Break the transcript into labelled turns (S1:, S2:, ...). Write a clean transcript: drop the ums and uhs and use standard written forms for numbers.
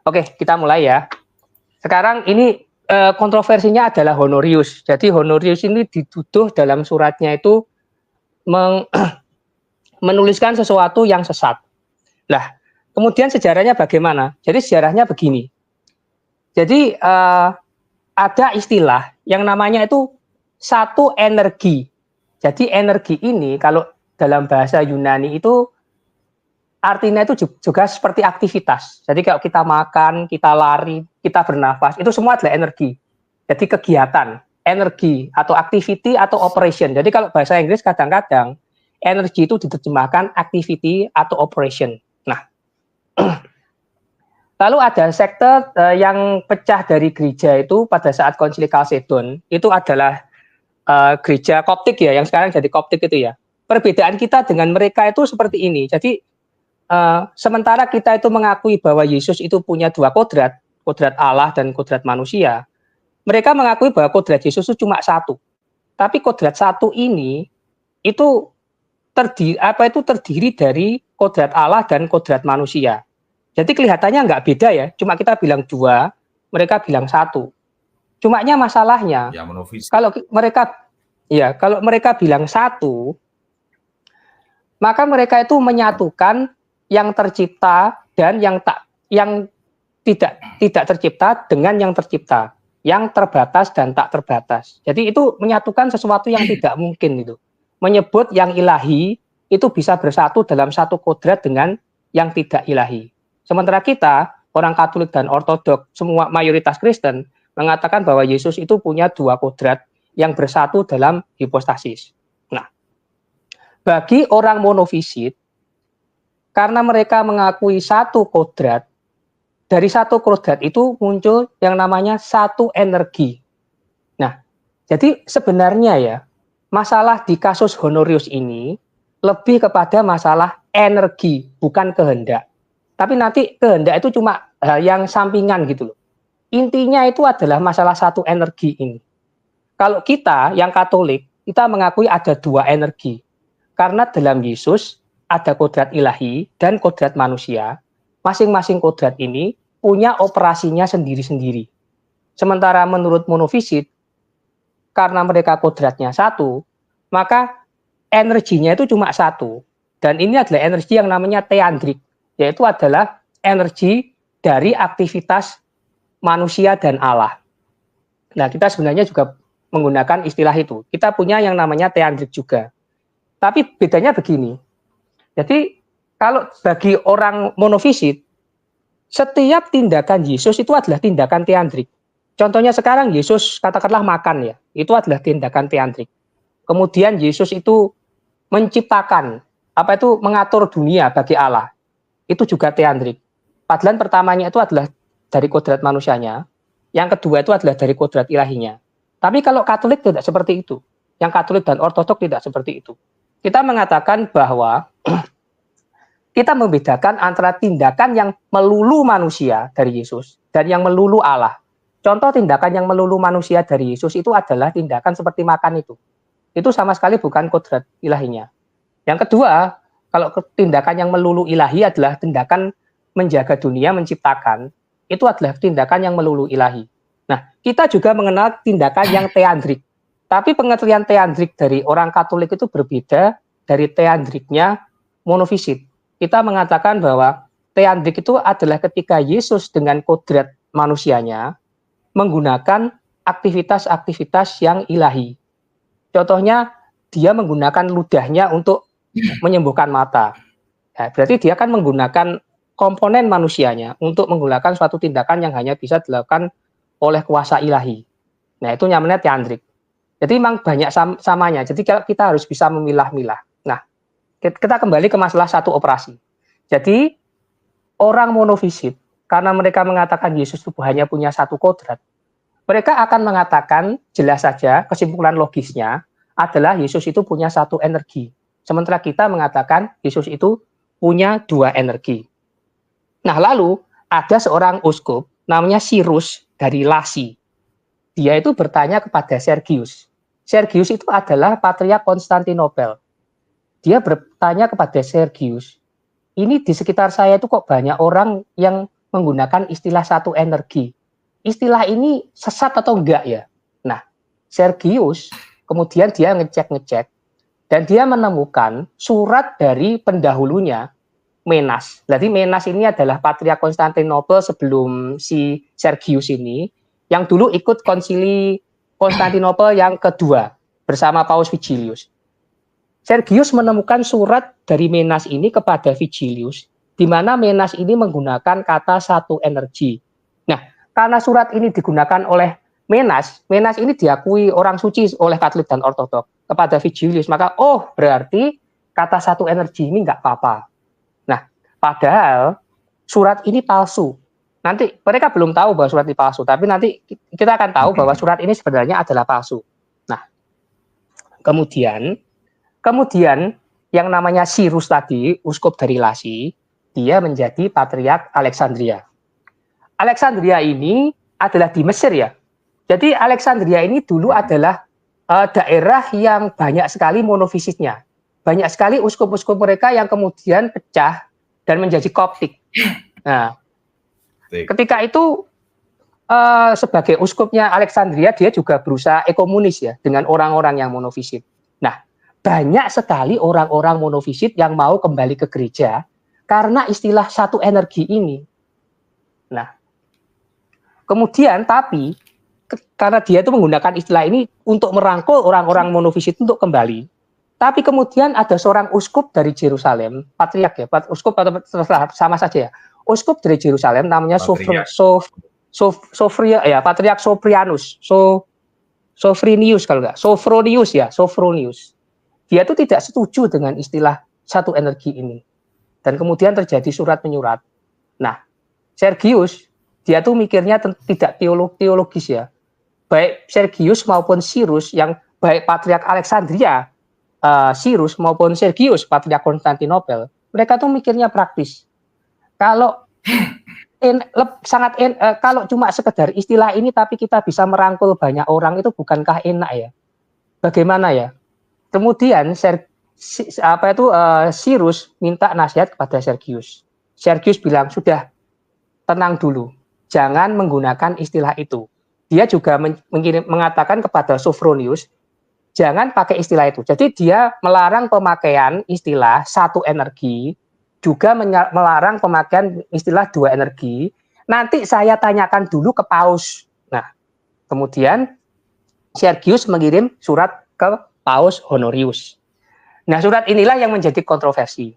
S1: Oke, kita mulai ya. Sekarang ini kontroversinya adalah Honorius. Jadi Honorius ini dituduh dalam suratnya itu menuliskan sesuatu yang sesat. Lah, kemudian sejarahnya bagaimana? Jadi sejarahnya begini. Jadi ada istilah yang namanya itu satu energi. Jadi energi ini kalau dalam bahasa Yunani itu artinya itu juga seperti aktivitas. Jadi kalau kita makan, kita lari, kita bernafas, itu semua adalah energi. Jadi kegiatan, energi atau activity atau operation. Jadi kalau bahasa Inggris kadang-kadang energi itu diterjemahkan activity atau operation. Nah, lalu ada sekte yang pecah dari gereja itu pada saat Konsili Kalsedon, itu adalah gereja Koptik ya, yang sekarang jadi Koptik itu ya. Perbedaan kita dengan mereka itu seperti ini. Jadi sementara kita itu mengakui bahwa Yesus itu punya dua kodrat, kodrat Allah dan kodrat manusia, mereka mengakui bahwa kodrat Yesus itu cuma satu. Tapi kodrat satu ini itu terdiri dari kodrat Allah dan kodrat manusia. Jadi kelihatannya nggak beda ya, cuma kita bilang dua, mereka bilang satu. Cumanya masalahnya,
S2: Ya,
S1: kalau mereka bilang satu, maka mereka itu menyatukan yang tercipta dan yang tidak tercipta dengan yang tercipta, yang terbatas dan tak terbatas. Jadi itu menyatukan sesuatu yang tidak mungkin itu. Menyebut yang ilahi itu bisa bersatu dalam satu kodrat dengan yang tidak ilahi. Sementara kita, orang Katolik dan Ortodok, semua mayoritas Kristen mengatakan bahwa Yesus itu punya dua kodrat yang bersatu dalam hipostasis. Nah, bagi orang monofisit, karena mereka mengakui satu kodrat, dari satu kodrat itu muncul yang namanya satu energi. Nah, jadi sebenarnya ya, masalah di kasus Honorius ini lebih kepada masalah energi, bukan kehendak. Tapi nanti kehendak itu cuma hal yang sampingan gitu loh. Intinya itu adalah masalah satu energi ini. Kalau kita yang Katolik, kita mengakui ada dua energi. Karena dalam Yesus ada kodrat ilahi dan kodrat manusia. Masing-masing kodrat ini punya operasinya sendiri-sendiri. Sementara menurut monofisit, karena mereka kodratnya satu, maka energinya itu cuma satu. Dan ini adalah energi yang namanya teandrik, yaitu adalah energi dari aktivitas manusia dan Allah. Nah, kita sebenarnya juga menggunakan istilah itu. Kita punya yang namanya teandrik juga. Tapi bedanya begini. Jadi kalau bagi orang monofisit, setiap tindakan Yesus itu adalah tindakan teandrik. Contohnya sekarang Yesus katakanlah makan ya, itu adalah tindakan teandrik. Kemudian Yesus itu menciptakan, mengatur dunia bagi Allah. Itu juga teandrik. Padahal pertamanya itu adalah dari kodrat manusianya, yang kedua itu adalah dari kodrat ilahinya. Tapi kalau Katolik tidak seperti itu. Yang Katolik dan Ortodok tidak seperti itu. Kita mengatakan bahwa kita membedakan antara tindakan yang melulu manusia dari Yesus dan yang melulu Allah. Contoh tindakan yang melulu manusia dari Yesus itu adalah tindakan seperti makan itu. Itu sama sekali bukan kodrat ilahinya. Yang kedua, kalau tindakan yang melulu ilahi adalah tindakan menjaga dunia, menciptakan, itu adalah tindakan yang melulu ilahi. Nah, kita juga mengenal tindakan yang teandrik. Tapi pengertian teandrik dari orang Katolik itu berbeda dari teandriknya monofisit. Kita mengatakan bahwa teandrik itu adalah ketika Yesus dengan kodrat manusianya menggunakan aktivitas-aktivitas yang ilahi. Contohnya, dia menggunakan ludahnya untuk menyembuhkan mata. Ya, berarti dia akan menggunakan komponen manusianya untuk menggunakan suatu tindakan yang hanya bisa dilakukan oleh kuasa ilahi. Nah, itu namanya teandrik. Jadi memang banyak samanya. Jadi kita harus bisa memilah-milah. Nah, kita kembali ke masalah satu operasi. Jadi orang monofisit, karena mereka mengatakan Yesus itu hanya punya satu kodrat, mereka akan mengatakan jelas saja kesimpulan logisnya adalah Yesus itu punya satu energi. Sementara kita mengatakan Yesus itu punya dua energi. Nah, lalu ada seorang uskup namanya Cyrus dari Lasi. Dia itu bertanya kepada Sergius. Sergius itu adalah patriark Konstantinopel. Dia bertanya kepada Sergius, ini di sekitar saya itu kok banyak orang yang menggunakan istilah satu energi. Istilah ini sesat atau enggak ya? Nah, Sergius kemudian dia ngecek dan dia menemukan surat dari pendahulunya Menas. Jadi Menas ini adalah Patriark Konstantinopel sebelum si Sergius ini, yang dulu ikut konsili Konstantinopel yang kedua bersama Paus Vigilius. Sergius menemukan surat dari Menas ini kepada Vigilius, di mana Menas ini menggunakan kata satu energi. Nah, karena surat ini digunakan oleh Menas ini diakui orang suci oleh Katolik dan Ortodoks kepada Vigilius, maka berarti kata satu energi ini nggak apa-apa. Nah, padahal surat ini palsu. Nanti mereka belum tahu bahwa surat ini palsu, tapi nanti kita akan tahu bahwa surat ini sebenarnya adalah palsu. Nah, kemudian yang namanya Cyrus tadi, uskup dari Lasi, dia menjadi Patriark Alexandria. Alexandria ini adalah di Mesir ya. Jadi Alexandria ini dulu adalah daerah yang banyak sekali monofisitnya. Banyak sekali uskup-uskup mereka yang kemudian pecah dan menjadi Koptik. Nah, ketika itu sebagai uskupnya Alexandria, dia juga berusaha ekomunis ya dengan orang-orang yang monofisit. Nah, banyak sekali orang-orang monofisit yang mau kembali ke gereja karena istilah satu energi ini. Nah, kemudian tapi karena dia itu menggunakan istilah ini untuk merangkul orang-orang monofisit untuk kembali. Tapi kemudian ada seorang uskup dari Yerusalem, patriark ya, uskup atau sama saja ya. Uskup dari Yerusalem namanya Patriark Sophrianus, Sophronius kalau enggak, Sophronius. Dia itu tidak setuju dengan istilah satu energi ini. Dan kemudian terjadi surat menyurat. Nah, Sergius dia tuh mikirnya tidak teologis ya. Baik Sergius maupun Cyrus, yang baik Patriark Alexandria, Cyrus maupun Sergius, Patriark Konstantinopel, mereka tuh mikirnya praktis. Kalau kalau cuma sekedar istilah ini tapi kita bisa merangkul banyak orang, itu bukankah enak ya? Bagaimana ya? Kemudian Cyrus minta nasihat kepada Sergius. Sergius bilang, sudah tenang dulu, jangan menggunakan istilah itu. Dia juga mengatakan kepada Sophronius, jangan pakai istilah itu. Jadi dia melarang pemakaian istilah satu energi, juga melarang pemakaian istilah dua energi. Nanti saya tanyakan dulu ke Paus. Nah, kemudian Sergius mengirim surat ke Paus Honorius. Nah, surat inilah yang menjadi kontroversi.